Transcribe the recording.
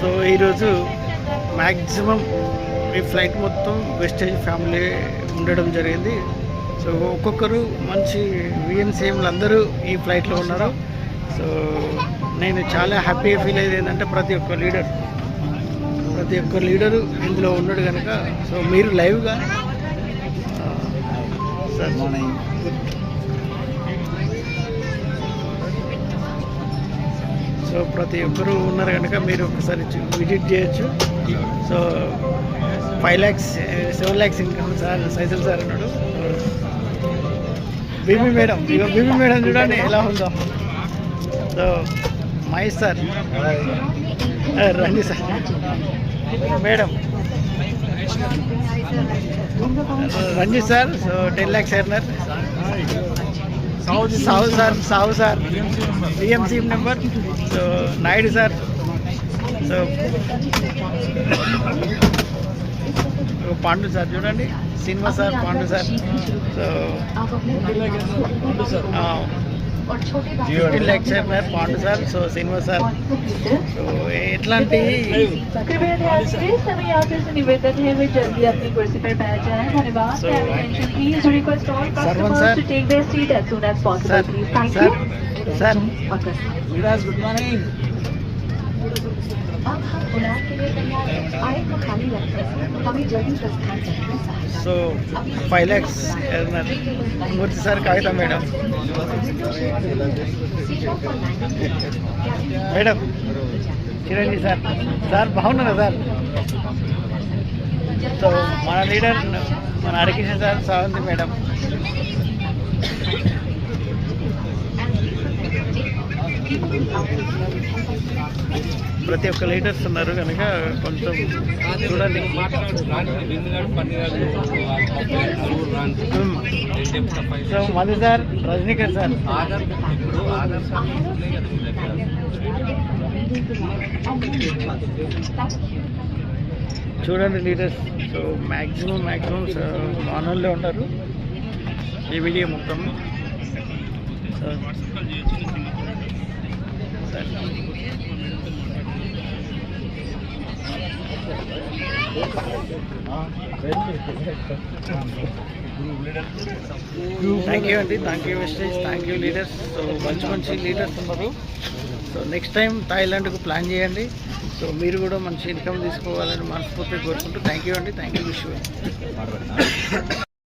So ఈరోజు maximum ఈ flight మొత్తం వెస్టేజ్ ఫ్యామిలీ ఉండడం జరిగింది. సో ఒక్కొక్కరు మంచి విఎన్సీఎంలు అందరూ ఈ ఫ్లైట్లో ఉన్నారు. సో నేను చాలా హ్యాపీగా ఫీల్ అయ్యేది ఏంటంటే ప్రతి ఒక్క లీడరు ఇందులో ఉన్నాడు కనుక. సో మీరు లైవ్గా సార్ సో ప్రతి ఒక్కరు ఉన్నారు కనుక మీరు ఒకసారి విజిట్ చేయొచ్చు. So 5 lakhs 7 lakhs income sir సైజల్ సార్ అన్నాడు. బీబీ మేడం చూడండి ఎలా ఉందో. సో మహేష్ సార్, రండి sir. Madam Ranjith sir, so 10 lakhs earner. Sahu sir BMCM number. So Naidu sir, so Pandu sir చూడండి, cinema sir, Pandu sir. So 15 lakhs earner Pandu sir. So cinema sir. So ఎట్లాంటి సర్వన్ sir, sir good morning. So 5 lakhs earner Murthy sir, Kavitha madam. Madam Chiranjeevi sir. Sir బాగున్నారా sir? So మన leader మన Harikrishna sir, సావంతి madam. ప్రతి ఒక్క leaders ఉన్నారు కనుక కొంచెం చూడండి. So Madhu sir, Rajinikanth sir. చూడండి లీడర్స్. సో మ్యాక్సిమం మానవుల్లో ఉంటారు ఈ వీడియో మొత్తం. సో థ్యాంక్ యూ అండి, thank you Vestige, thank you leaders. So మంచి లీడర్స్ ఉన్నారు. సో నెక్స్ట్ టైం థాయిలాండ్కు ప్లాన్ చేయండి. సో మీరు కూడా మంచి ఇన్కమ్ తీసుకోవాలని మనస్ఫూర్తిగా కోరుకుంటూ థ్యాంక్ యూ అండి, థ్యాంక్ యూ విష్.